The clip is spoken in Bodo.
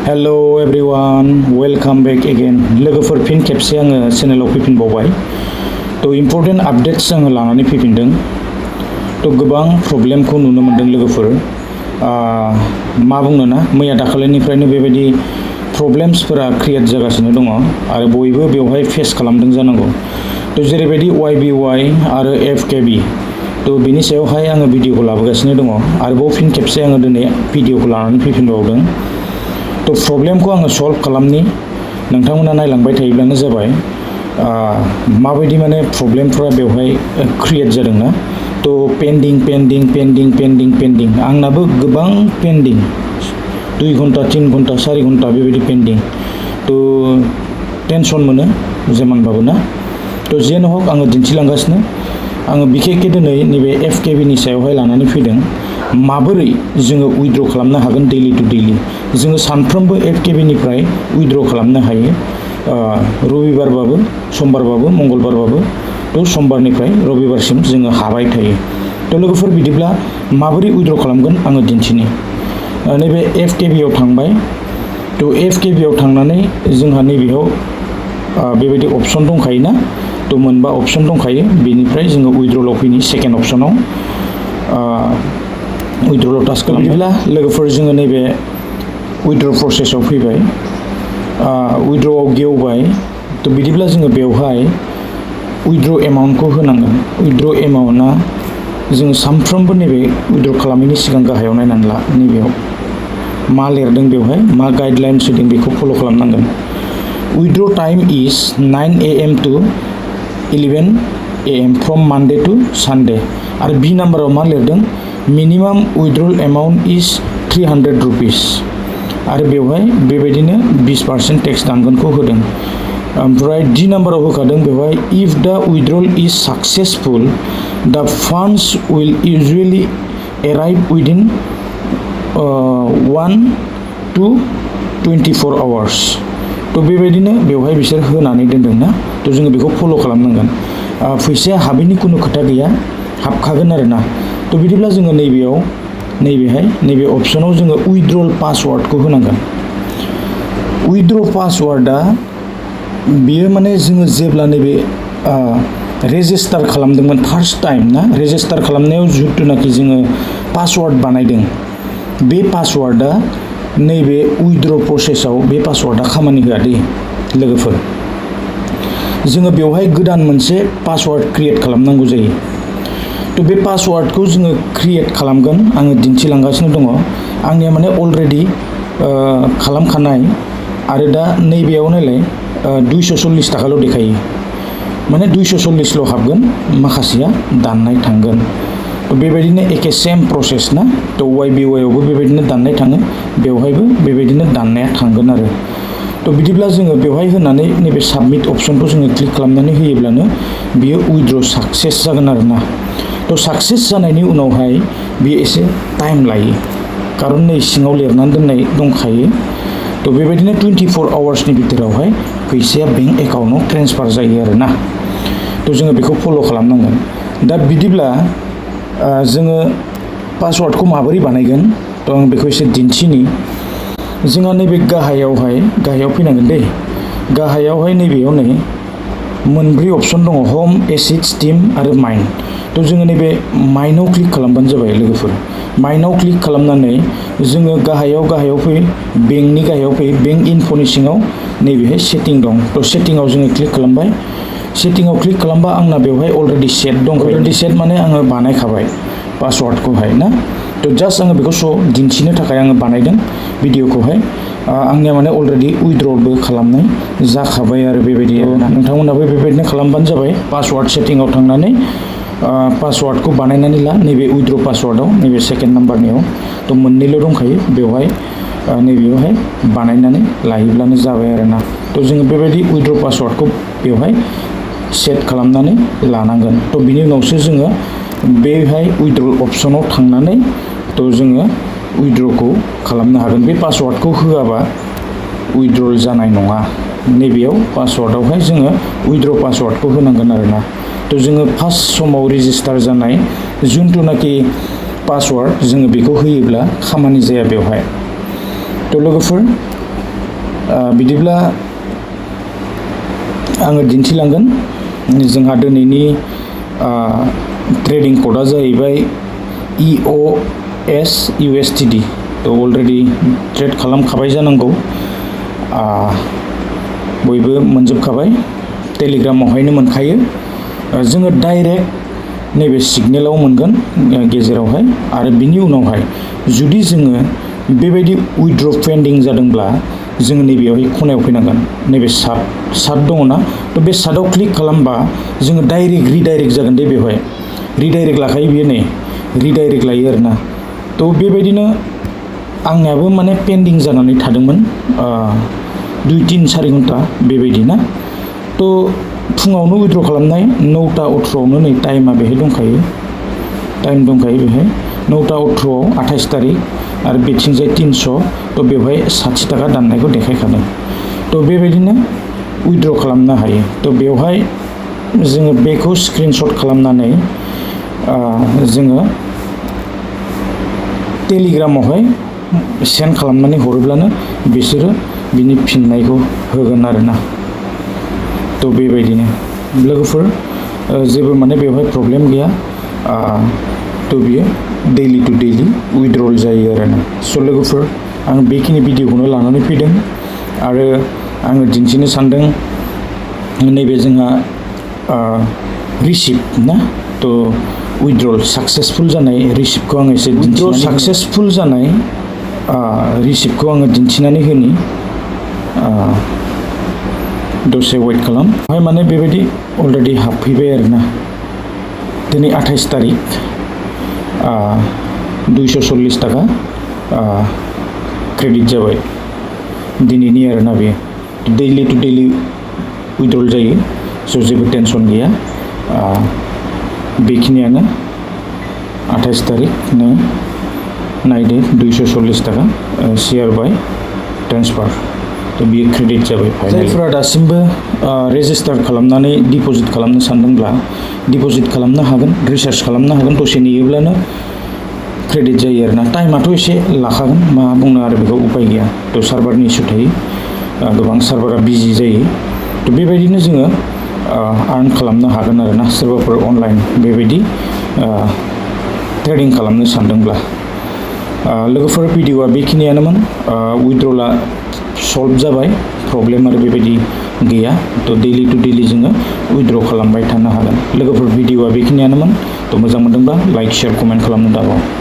hello everyone welcome back again लोगोफोर फिन खेबसे आङो चेनेलाव फैफिनबावबाय तो इम्पोर्टेन्ट आपडेट्स आङो लानानै फैफिनदों तो गोबां प्रब्लेमखौ नुनो मोनदों लोगोफोर मा बुंनो ना मैया दाखालिनिफ्रायनो बेबायदि प्रब्लेम्सफोरा क्रिएट जागासिनो दङ आरो बयबो बेवहाय फेस खालामदों जानांगौ तो जेरैबायदि YBY आरो FKB तो बिनि सायावहाय आङो भिडिअखौ लाबोगासिनो दङ आरोबाव फिन खेबसे आङो दिनै भिडिअखौ लानानै फैफिनबावदों तो प्रब्लेमखौ आङो सल्व खालामनि नोंथांमोना नायलांबाय थायोब्लानो जाबाय माबायदि माने प्रब्लेमफोरा बेवहाय क्रिएट जादों ना तो पेन्डिं आंनाबो गोबां पेन्डिं 2 घन्टा 3 घन्टा 4 घन्टा बेबायदि पेन्डिं तो टेनसन मोनो जेमानबाबो ना तो जेन हक आङो दिन्थिलांगासिनो आङो बिखेकखे दिनै नैबे FKB नि सायावहाय लानानै फैदों माबोरै जोङो उइथड्र खालामनो हागोन डेलि टु डेलि जोङो सानफ्रोमबो FKB निफ्राय उइथड्र खालामनो हायो रबिबारबाबो समबारबाबो मंगलबारबाबो तो समबारनिफ्राय रबिबारसिम जोङो हाबाय थायो तो लोगोफोर बिदिब्ला माबोरै उइथड्र खालामगोन आङो दिन्थिनि नैबे FKB आव थांबाय तो FKB आव थांनानै जोंहा नैबेयाव बेबायदि अपसन दंखायोना तो मोनबा अपसन दंखायो बेनिफ्राय जोङो उइथड्रआव फैनि सेकेन्ड अपसनाव उइथड्र टाच खालामोब्ला लोगोफोर जोङो नैबे उइथड्र प्रसेसआव फैबाय उइथड्रआव गेवबाय तो बिदिब्ला जोङो बेवहाय उइथड्र एमाउन्टखौ होनांगोन उइथड्र एमाउन्टआ जोङो सानफ्रोमबो नैबे उइथड्र खालामनायनि सिगां गाहायाव नायनानै ला नैबेयाव मा लिरदों बेवहाय मा गाइडलाइन्स होदों बेखौ फल' खालामनांगोन withdraw time is 9 AM to 11 AM from Monday to Sunday आरो बि नाम्बाराव मा लिरदों minimum withdrawal amount is 300 rupees आरो बेवहाय बेबायदिनो 20% टेक्स दानगोनखौ होदों ओमफ्राय डि नाम्बाराव होखादों बेवहाय इफ द उइथड्रल इज सक्सेसफुल द फान्ड्स विल इउजुअली एराइव उइदिन 1 to 24 आवार्स तो बेबायदिनो बेवहाय बिसोर होनानै दोनदों ना तो जोङो बेखौ फल' खालामनांगोन फैसाया हाबैनि खुनु खोथा गैया हाबखागोन आरोना तो बिदिब्ला जोङो नैबेयाव नैबे अपसनाव जोङो उइथड्रल पासवार्डखौ होनांगोन उइथड्र पासवार्डआ बियो माने जोङो जेब्ला नैबे रेजिस्टार खालामदोंमोन फार्स्ट टाइम ना रेजिस्टार खालामनायाव जिथुनाखि जोङो पासवार्ड बानायदों बे पासवार्डआ नैबे उइथड्र प्रसेसआव बे पासवार्डआ खामानि होआ दे लोगोफोर जोङो बेवहाय गोदान मोनसे पासवार्ड क्रिएट खालामनांगौ जायो तो बे पासवार्डखौ जोङो क्रिएट खालामगोन आङो दिन्थिलांगासिनो दङ आंनिया माने अलरेडि खालामखानाय आरो दा नैबेयाव नायलाय 240 थाखाल' देखायो माने 240ल' हाबगोन माखासेया दाननाय थांगोन तो बेबायदिनो एखे सेम प्रसेस ना तो YBY आवबो बेबायदिनो दाननाय थाङो बेवहायबो बेबायदिनो दाननाया थांगोन आरो तो बिदिब्ला जोङो बेवहाय होनानै नैबे साबमिट अपसनखौ जोङो क्लिक खालामनानै होयोब्लानो बियो उइथड्र साक्सेस जागोन आरोना तो साक्सेस जानायनि उनावहाय बियो एसे टाइम लायो खारन नै सिङाव लिरनानै दोननाय दंखायो तो बेबायदिनो 24 आवार्सनि भितरावहाय फैसाया बेंक एकाउन्टाव ट्रेन्सफार जायो आरोना तो जोङो बेखौ फल' खालामनांगोन दा बिदिब्ला जोङो पासवार्डखौ माबोरै बानायगोन तो आं बेखौ एसे दिन्थिनि जोंहा नैबे गाहायाव फैनांगोन दे गाहायावहाय नैबेयाव नै मोनब्रै अपसन दङ हम एसिड स्टिम आरो माइन तो जोङो नैबे माइनाव क्लिक खालामबानो जाबाय लोगोफोर माइनाव क्लिक खालामनानै जोङो गाहायाव फै बेंकनि गाहायाव फै बेंक इनफ'नि सिङाव नैबेहाय सेटिं दं तो सेटिंआव जोङो क्लिक खालामबाय सेटिंआव क्लिक खालामबा आंना बेवहाय अलरेडि सेट दं अलरेडि सेट माने आङो बानायखाबाय पासवार्डखौहाय ना तो जास्ट आङो बेखौ दिन्थिनो थाखाय आङो बानायदों भिडिअखौहाय आंनिया माने अलरेडि उइथड्रबो खालामनाय जाखाबाय आरो बेबायदि नोंथांमोनाबो बेबायदिनो खालामबानो जाबाय पासवार्ड सेटिंआव थांनानै पासवार्डखौ बानायनानै ला नैबे उइथड्र पासवार्डआव नैबे सेकेन्ड नाम्बारनियाव तो मोननैल' दंखायो बेवहाय नैबेयावहाय बानायनानै लायोब्लानो जाबाय आरोना तो जोङो बेबायदि उइथड्र पासवार्डखौ बेवहाय सेट खालामनानै लानांगोन तो बिनि उनावसो जोङो बेहाय उइथड्र अपसनाव थांनानै तो जोङो उइथड्रखौ खालामनो हागोन बे पासवार्डखौ होआबा उइथड्रल जानाय नङा नैबेयाव पासवार्डआवहाय जोङो उइथड्र पासवार्डखौ होनांगोन आरोना तो जोङो फार्स्ट समाव रेजिस्टार जानाय जिथुनाखि पासवार्ड जोङो बेखौ होयोब्ला खामानि जाया बेवहाय तो लोगोफोर बिदिब्ला आङो दिन्थिलांगोन जोंहा दिनैनि ट्रेडिं क'डआ जाहैबाय EOS USDT थ' अलरेडि ट्रेड खालामखाबाय जानांगौ बयबो मोनजोबखाबाय टेलिग्रामावहायनो मोनखायो जोङो डाइरेक्ट नैबे सिगनेलाव मोनगोन गेजेरावहाय आरो बिनि उनावहाय जुदि जोङो बेबायदि उइथड्र पेन्डिं जादोंब्ला जोङो नैबेयावहाय खनायाव फैनांगोन नैबे सात दङ ना थ' बे सातआव क्लिक खालामबा जोङो डाइरेक्ट रिडाइरेक्ट जागोन दे बेवहाय रिडाइरेक्ट लाखायो बियो नै रिडाइरेक्ट लायो आरोना थ' बेबायदिनो आंनियाबो माने पेन्डिं जानानै थादोंमोन 2-3-4 घन्टा बेबायदि ना थ' फुङावनो उइथड्र खालामनाय 9:18 नै टाइमा बेहाय दंखायो टाइम दंखायो बेहाय 9:18 28 तारिख आरो बेथिंजाय 300 थ' बेवहाय 60 थाखा दाननायखौ देखायखादों थ' बेबायदिनो उइथड्र खालामनो हायो थ' बेवहाय जोङो बेखौ स्क्रिनशट खालामनानै जोङो टेलिग्रामावहाय सेन्ड खालामनानै हरोब्लानो बिसोरो बिनि फिननायखौ होगोन आरोना थ' बेबायदिनो लोगोफोर जेबो माने बेवहाय प्रब्लेम गैया थ' बियो डेलि टु डेलि उइथड्रल जायो आरोना स' लोगोफोर आं बेखिनि भिडिअखौनो लानानै फैदों आरो आङो दिन्थिनो सानदों नैबे जोंहा रिसिप्ट ना थ' उइथड्रल साक्सेसफुल जानाय रिसिप्टखौ आङो एसे दिन्थिनानै साक्सेसफुल जानाय रिसिप्टखौ आङो दिन्थिनानै होनि दसे वेट खालाम बेवहाय माने बेबायदि अलरेडि हाबफैबाय आरोना दिनै 28 तारिख 240 थाखा क्रेडिट जाबाय दिनैनि आरोना बेयो डेलि टु डेलि उइथड्रल जायो स' जेबो टेनसन गैया बेखिनियानो 28 तारिख नायदो 240 थाखा शेयार बाय ट्रेन्सफार थ' बियो क्रेडिट जाबाय जायफोरा दासिमबो रेजिस्टार खालामनानै डिप'जिट खालामनो सानदोंब्ला डिप'जिट खालामनो हागोन रिसार्च खालामनो हागोन दसे नेयोब्लानो क्रेडिट जायो आरोना टाइमाथ' एसे लाखागोन मा बुंनो आरो बेखौ उपाय गैया थ' सार्भारनि इसु थायो गोबां सार्भारा बिजि जायो थ' बेबायदिनो जोङो आर्न खालामनो हागोन आरोना सोरबाफोर अनलाइन बेबायदि ट्रेडिं खालामनो सानदोंब्ला लोगोफोर भिडिअआ बेखिनियानोमोन उइथड्रला सल्भ जाबाय प्रब्लेम आरो बेबायदि गैया थ' डेलि टु डेलि जोङो उइथड्र खालामबाय थानो हागोन लोगोफोर भिडिअआ बेखिनियानोमोन थ' मोजां मोनदोंब्ला लाइक शेयार कमेन्ट खालामनो दाबाव